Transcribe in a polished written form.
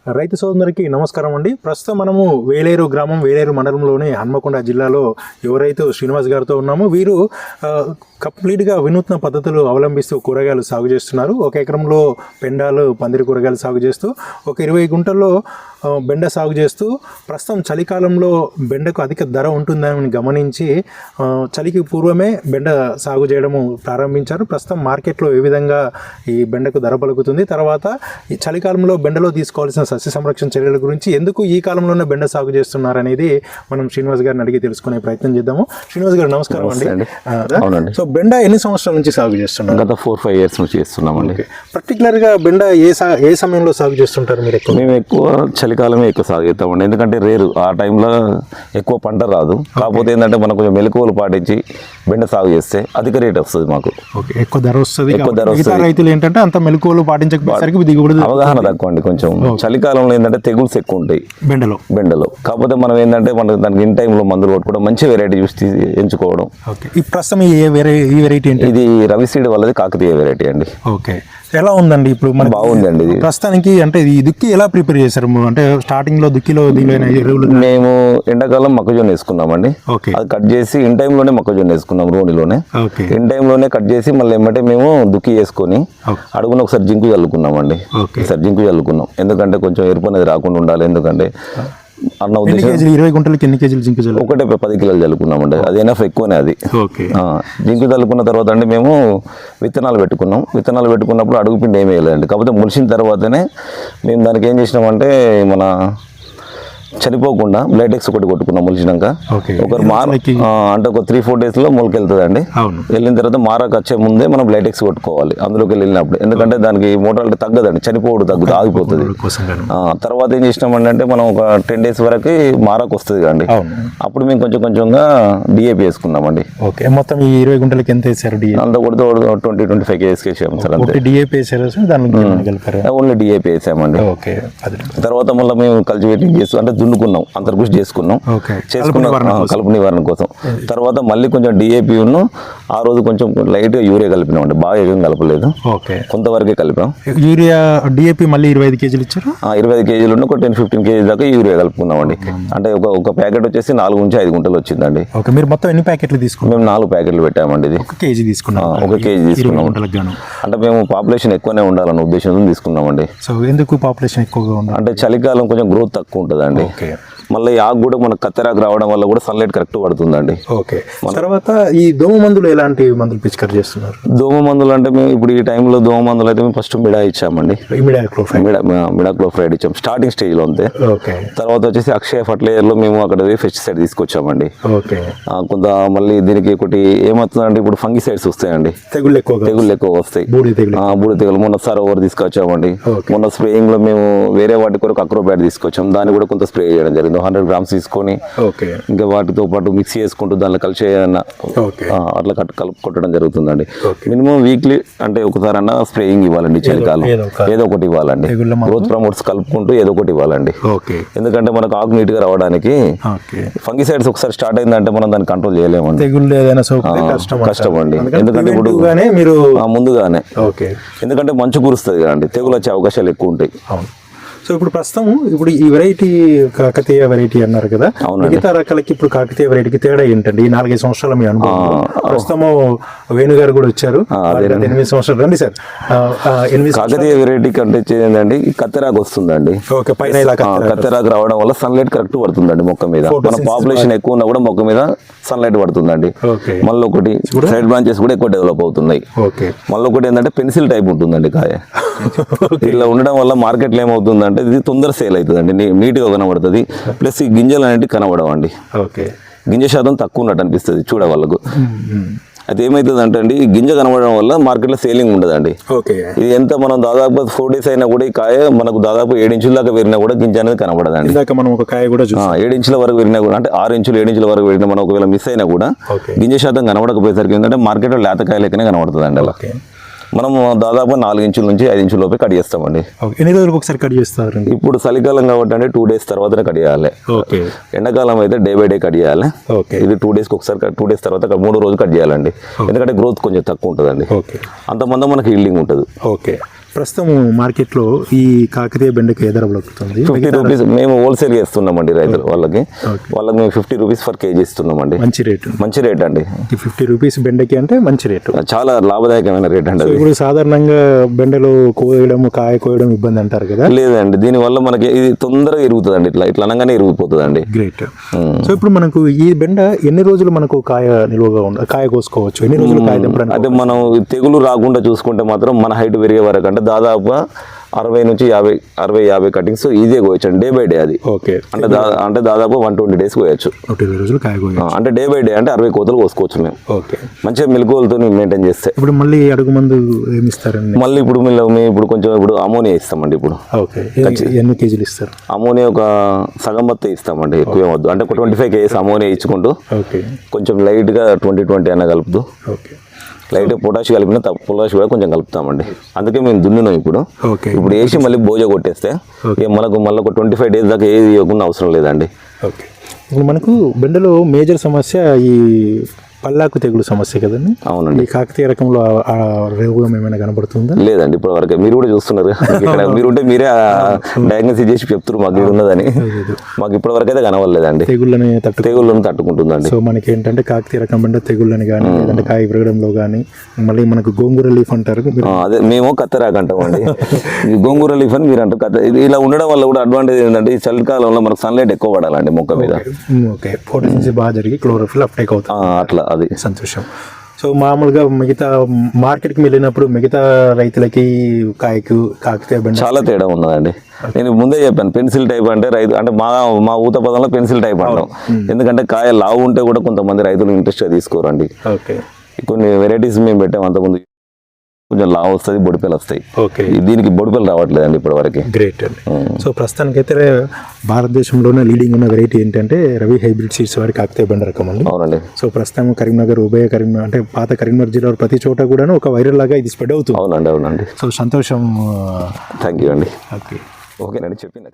రైతు సోదరులకి నమస్కారం అండి. ప్రస్తుతం మనము వేలేరు గ్రామం, వేలేరు మండలంలోని హన్మకొండ జిల్లాలో యువ రైతు శ్రీనివాస్ గారితో ఉన్నాము. వీరు కంప్లీట్గా వినూత్న పద్ధతులు అవలంబిస్తూ కూరగాయలు సాగు చేస్తున్నారు. ఒక ఎకరంలో పెండాలు, పందిరి కూరగాయలు సాగు చేస్తూ ఒక 20 గుంటల్లో బెండ సాగు చేస్తూ ప్రస్తుతం చలికాలంలో బెండకు అధిక ధర ఉంటుందని గమనించి చలికి పూర్వమే బెండ సాగు చేయడము ప్రారంభించారు. ప్రస్తుతం మార్కెట్లో ఏ విధంగా ఈ బెండకు ధర పలుకుతుంది, తర్వాత ఈ చలికాలంలో బెండలో తీసుకోవాల్సిన సస్య సంరక్షణ చర్యల గురించి, ఎందుకు ఈ కాలంలోనే బెండ సాగు చేస్తున్నారనేది మనం శ్రీనివాస్ గారిని అడిగి తెలుసుకునే ప్రయత్నం చేద్దాము. శ్రీనివాస్ గారు నమస్కారం అండి. సో బెండ ఎన్ని సంవత్సరాల నుంచి సాగు చేస్తున్నారు? గత 4-5 years నుంచి చేస్తున్నామండి. పర్టికులర్గా బెండ ఏ సమయంలో సాగు చేస్తుంటారు మీరు? మేము ఎక్కువ చలికాలమే ఎక్కువ సాగు చేస్తామండి. ఎందుకంటే రేరు ఆ టైంలో ఎక్కువ పంట రాదు. కాకపోతే ఏంటంటే మనం కొంచెం మెలకువలు పాటించి బెండ సాగు చేస్తే అధిక రేట్ వస్తుంది మాకు. ఎక్కువ ధర వస్తుంది. రైతులు ఏంటంటే అంత మెలకువలు పాటించకపోయేసరికి దిగుబడి అవగాహన తక్కువ అండి. కొంచెం చలికాలంలో ఏంటంటే తెగుల్స్ ఎక్కువ ఉంటాయి బెండలో. కాకపోతే మనం ఏంటంటే మనం దానికి ఇన్ టైంలో మందులు కొట్టుకోవడం, మంచి వెరైటీ చూసి ఎంచుకోవడం. ఈ ప్రస్తుతం ఈ వెరైటీ ఇది రవి సీడ్ వాళ్ళది కాకతీయ వెరైటీ అండి. ఓకే, ఎలా ఉందండి ఇప్పుడు? మన బాగుందండి ఇది ప్రస్తుతానికి. అంటే ఈ దుక్కి ఎలా ప్రిపేర్ చేశారు? అంటే స్టార్టింగ్ లో దుక్కిలో ఎరువులు మేము ఎండాకాలం మొక్కజొన్న వేసుకున్నామండి. అది కట్ చేసి ఇన్ టైంలోనే మొక్కజొన్న వేసుకున్నాం, రోనిలోనే ఇన్ టైంలోనే కట్ చేసి మళ్ళీ ఏమంటే మేము దుక్కి వేసుకొని అడుగున ఒకసారి జింకు చల్లుకున్నామండి. ఒకసారి జింకు చల్లుకున్నాం, ఎందుకంటే కొంచెం ఎరుపు అనేది రాకుండా ఉండాలి. ఎందుకంటే అన్న ఉద్దేశం 20 గుంటలకి ఎన్ని కేజీలు జింకు చల్లు? ఒకటే 10 కిలోలు చల్లుకున్నామండి. అది ఎనఫ్ ఎక్కువనే అది. జింకు చల్లుకున్న తర్వాత అండి మేము విత్తనాలు పెట్టుకున్నాం. విత్తనాలు పెట్టుకున్నప్పుడు అడుగుపిండి ఏమీ వేయలేదండి. కాకపోతే ములిసిన తర్వాతనే మేము దానికి ఏం చేసినామంటే మన చనిపోకుండా బ్లైటెక్స్ ఒకటి కొట్టుకున్నాం ములిచినాక. ఒకరు అంటే ఒక 3-4 days లో మొలకెళ్తుందండి. వెళ్ళిన తర్వాత మారాకు వచ్చే ముందే మనం బ్లైటెక్స్ కొట్టుకోవాలి అందులోకి వెళ్ళినప్పుడు. ఎందుకంటే దానికి మోటాలిటీ తగ్గదండి, చనిపోవడం తగ్గుతుంది, ఆగిపోతుంది. తర్వాత ఏం చేసినామండి అంటే మనం ఒక 10 days వరకు మారాకు వస్తుంది కండి. అప్పుడు మేము కొంచెంగా డిఏపి వేసుకున్నామండి. మొత్తం ఈ 20 గుంటలకి ఎంత వేసారు? అంతా కొడితే 20-25 kgs వేసాము సార్. అంతే డిఏపి వేసారు, ఓన్లీ డిఏపి వేసామండి. తర్వాత మళ్ళీ మేము కల్టివేటింగ్ చేస్తూ అంటే దున్నుకున్నాం, అంతర్కృషి చేసుకున్నాం కలుపు నివారణ కోసం. తర్వాత మళ్ళీ కొంచెం డిఏపి ఆ రోజు కొంచెం లైట్గా యూరియా కలిపినామండి. బాగా ఏం కలపలేదు, కొంతవరకే కలిపాం. యూరియా డిఏపి మళ్ళీ 25 కేజీలు ఇచ్చారు. 25 కేజీలు ఒక 10-15 కేజీ దాకా యూరియా కలుపుకున్నామండి. అంటే ఒక ప్యాకెట్ వచ్చేసి 4 నుంచి 5 గుంటలు వచ్చిందండి. మీరు మొత్తం ఎన్ని ప్యాకెట్లు తీసుకున్నాం? మేము 4 ప్యాకెట్లు పెట్టామండి. ఇది 1 కేజీ తీసుకున్నాం. 1 కేజీ తీసుకున్నాం. అంటే మేము పాపులేషన్ ఎక్కువనే ఉండాలన్న ఉద్దేశంతో తీసుకున్నామండి. సో ఎందుకు పాపులేషన్ ఎక్కువగా ఉండాలి అంటే చలికాలం కొంచెం గ్రోత్ తక్కువ ఉంటుందండి. మళ్ళీ ఆకు కూడా మనకు కత్తెరాకు రావడం వల్ల కూడా సన్లైట్ కరెక్ట్ పడుతుందండి. తర్వాత ఈ దోమ మందులు ఎలాంటి మందులు పిచికారీ చేస్తున్నారు? దోమ మందులు అంటే మేము ఇప్పుడు ఈ టైంలో దోమ మందులు అయితే మేము ఫస్ట్ మిడా ఇచ్చామండి. మిడాక్లోఫ్రైడ్ ఇచ్చాం స్టార్టింగ్ స్టేజ్ లో అంతే. తర్వాత వచ్చేసి అక్షయ ఫర్టిలైజర్ లో మేము అక్కడ పెస్టిసైడ్ తీసుకొచ్చామండి. కొంత మళ్ళీ దీనికి ఒకటి ఏమవుతుందంటే ఇప్పుడు ఫంగిసైడ్స్ వస్తాయండి, తెగుళ్ళు ఎక్కువ వస్తాయి. బూడి తెగులు మొన్న సరోవర్ తీసుకొచ్చామండి. మొన్న స్ప్రేయింగ్ లో మేము వేరే వాటి కొరకు అక్రోబ్యాట్ తీసుకొచ్చాం, దాన్ని కూడా కొంత స్ప్రే చేయడం జరిగింది. 100 grams తీసుకొని ఇంకా వాటితో పాటు మిక్స్ చేసుకుంటూ దానిలో కలిసి అట్లా కలుపు కొట్టడం జరుగుతుందండి. మినిమం వీక్లీ అంటే ఒకసారి అన్న స్ప్రేయింగ్ ఇవ్వాలండి. చలికాలం ఏదో ఒకటి ఇవ్వాలండి. గ్రోత్ ప్రమోట్స్ కలుపుకుంటూ ఏదో ఒకటి ఇవ్వాలండి. ఎందుకంటే మనకు ఆకు నీట్ గా రావడానికి. ఫంగిసైడ్స్ ఒకసారి స్టార్ట్ అయిందంటే మనం దాన్ని కంట్రోల్ చేయలేమండి, కష్టం అండి. ఎందుకంటే ఇప్పుడు ముందుగానే ఎందుకంటే మంచు కురుస్తుంది కదండి, తెగులు వచ్చే అవకాశాలు ఎక్కువ ఉంటాయి. సో ఇప్పుడు ప్రస్తుతం ఈ వెరైటీ కాకతీయ వెరైటీ అన్నారు కదా, మిగతా రకాలకి ఇప్పుడు కాకతీయ వెరైటీకి తేడా ఏంటండి? ఈ 4-5 సంవత్సరాల మీ అనుభవం. ప్రస్తుతము వేణుగారు కూడా వచ్చారు, 8 సంవత్సరాలు. రండి సార్. కాకతీయ వెరైటీకి అంటే ఏంటండి, కత్తెరాకు వస్తుందండి. పైన కత్తెరాకు రావడం వల్ల సన్లైట్ కరెక్ట్ పడుతుందండి మొక్క మీద. మన పాపులేషన్ ఎక్కువ ఉన్నా కూడా మొక్క మీద సన్లైట్ పడుతుందండి. మళ్ళీ ఒకటి సైడ్ బ్రాంచెస్ కూడా ఎక్కువ డెవలప్ అవుతున్నాయి. మళ్ళీ ఒకటి ఏంటంటే పెన్సిల్ టైప్ ఉంటుందండి కాయ. ఇలా ఉండడం వల్ల మార్కెట్లో ఏమవుతుందంటే ఇది తొందర సేల్ అవుతుందండి, నీట్గా కనబడుతుంది. ప్లస్ ఈ గింజలు అనేవి కనబడవండి. గింజ శాతం తక్కువ ఉన్నట్టు అనిపిస్తుంది చూడే వాళ్ళకు. అది ఏమవుతుంది అంటే అండి, గింజ కనబడడం వల్ల మార్కెట్లో సేలింగ్ ఉండదండి. ఇది ఎంత మనం దాదాపు 4 days అయినా కూడా ఈ కాయ మనకు దాదాపు 7 ఇంచుల దాకా పెరిగినా కూడా గింజ అనేది కనబడదండి. 7 ఇంచుల వరకు పెరిగినా కూడా, అంటే 6 ఇంచులు 7 ఇంచుల వరకు పెరిగినా మనం ఒకవేళ మిస్ అయినా కూడా గింజ శాతం కనబడకపోయేసరికి ఏంటంటే మార్కెట్లో లేతకాయ లెక్కనే కనబడుతుంది అండి. అలా మనము దాదాపు 4 ఇంచుల నుంచి 5 ఇంచుల లోపే కట్ చేస్తామండి. ఎన్ని రోజులకు ఒకసారి కట్ చేస్తారు? ఇప్పుడు చలికాలం కాబట్టి అంటే 2 days తర్వాతనే కట్ చేయాలి. ఎండాకాలం అయితే డే బై డే కట్ చేయాలి. ఇది 2 days ఒకసారి 2 days తర్వాత 3 రోజులు కట్ చేయాలండి. ఎందుకంటే గ్రోత్ కొంచెం తక్కువ ఉంటుందండి, అంతమంది మనకి హీల్డింగ్ ఉంటుంది. ప్రస్తుతం మార్కెట్లో ఈ కాకతీయ బెండకాయ ఏ ధర పలుకుతుంది? 50 రూపీస్ మేము హోల్సేల్ ఇస్తున్నామండి రైతులు వాళ్ళకి మేము 50 రూపీస్ ఫర్ కేజీ ఇస్తున్నామండి. మంచి రేట్ అండి. 50 రూపీస్ బెండకాయ అంటే మంచి రేటు, చాలా లాభదాయకమైన రేట్ అండి. ఇప్పుడు సాధారణంగా బెండలు కోయడం కాయ కోయడం ఇబ్బంది అంటారు కదా? లేదండి, దీనివల్ల మనకి ఇది తొందరగా ఇరుగుతుందండి. ఇట్లా అనగానే ఇరిగిపోతుందండి. గ్రేట్. సో ఇప్పుడు మనకు ఈ బెండ ఎన్ని రోజులు మనకు కాయ నిల్వగా కాయ కోసుకోవచ్చు? ఎన్ని రోజులు కాయ తెంపడానికి? అంటే మనం తెగులు రాకుండా చూసుకుంటే మాత్రం మన హైట్ పెరిగే వరకు అంటే దాదాపుగా 60 నుంచి 50 కటింగ్స్ ఈజీగా కోయచ్చు డే బై డే. అది ఓకే. అంటే దాదాపు 120 డేస్ కోయచ్చు. 20 రోజులు కాయ కోయచ్చు. అంటే డే బై డే అంటే 60 కోతలు కోసుకోవచ్చు మేము. ఓకే. మంచిగా మెలకువలతో మెయింటైన్ చేస్తే. ఇప్పుడు మళ్ళీ అడుగు మందు ఏమి ఇస్తారండి? మళ్ళీ ఇప్పుడు మేము కొంచెం అమోనియా ఇస్తామండి. ఇప్పుడు ఓకే. ఎన్ని కేజీలు ఇస్తారు? అమోనియా ఒక సగం బత్త ఇస్తామండి, ఎక్కువ వద్దు. అంటే ఒక 25 kgs అమోనియా ఇచ్చుకుంటూ ఓకే కొంచెం లైట్గా 20 అన్న కలుపుతూ ఓకే లైట్ పొటాష్ కలిపిన పొటాష్ కూడా కొంచెం కలుపుతామండి. అందుకే మేము దున్నున్నాం ఇప్పుడు. ఓకే. ఇప్పుడు వేసి మళ్ళీ బోజ కొట్టేస్తే మనకు మళ్ళీ ఒక 25 days దాకా ఏది ఇవ్వకుండా అవసరం లేదండి. ఓకే. ఇప్పుడు మనకు బెండలో మేజర్ సమస్య ఈ పల్లాకు తెగులు సమస్య కదండి? అవునండి. ఈ కాకతీయ రకంలో ఆ రోగం ఏమైనా కనబడుతుందా? లేదండి, ఇప్పటి వరకు మీరు కూడా చూస్తున్నారు ఇక్కడ. మీరుంటే మీరే డయాగ్నోసిస్ చేసి చెప్తారు మాకు ఇది ఉన్నదని. మాకు ఇప్పటి వరకు అయితే కనవలేదండి. తెగుళ్ళని తట్టుకుంటుందండి. సో మనకి ఏంటంటే కాకతీయ రకం బెండ తెగుళ్ళని కానీ లేదంటే కాయ విరగడంలో కానీ మళ్ళీ మనకు గోంగూర లీఫ్ అంటారు. అదే మేము కత్తెరాకు అంటామండి. గోంగూర లీఫ్ అని మీరు అంటారు. ఇలా ఉండడం వల్ల కూడా అడ్వాంటేజ్ ఏంటంటే ఈ చలికాలంలో మనకు సన్లైట్ ఎక్కువ పడాలండి మొక్క మీద. ఓకే. ఫోటోసిన్సిస్ బాగా జరిగి క్లోరోఫిల్ అప్టేక్ అవుతుంది. అట్లా అది సంతోషం. సో మామూలుగా మిగతా మార్కెట్కి వెళ్ళినప్పుడు మిగతా రైతులకి కాయకు కాకతీయ బెండ చాలా తేడా ఉన్నదండి. నేను ముందే చెప్పాను, పెన్సిల్ టైప్ అంటే రైతు అంటే మా ఊత పదంలో పెన్సిల్ టైప్ అంటాం. ఎందుకంటే కాయ లావు ఉంటే కూడా కొంతమంది రైతులు ఇంట్రెస్ట్గా తీసుకోరండి. ఓకే. కొన్ని వెరైటీస్ మేము పెట్టాం అంతకుముందు, కొంచెం లావు వస్తుంది, బొడిపేలు వస్తాయి. ఓకే. దీనికి బొడిపేలు రావట్లేదండి ఇప్పటి వరకు. గ్రేట్ అండి. సో ప్రస్తుతానికైతే భారతదేశంలోనే లీడింగ్ ఉన్న వెరైటీ ఏంటంటే రవి హైబ్రిడ్ సీడ్స్ వారి కాకతీయ బెండ రకం అండి. అవునండి. సో ప్రస్తుతం కరీంనగర్ కరీంనగర్ అంటే పాత కరీంనగర్ జిల్లాలో ప్రతి చోట కూడా ఒక వైరల్ లాగా ఇది స్ప్రెడ్ అవుతుంది. అవునండి. సో సంతోషం. థ్యాంక్ యూ అండి. ఓకే. ఓకేనండి, చెప్పింది.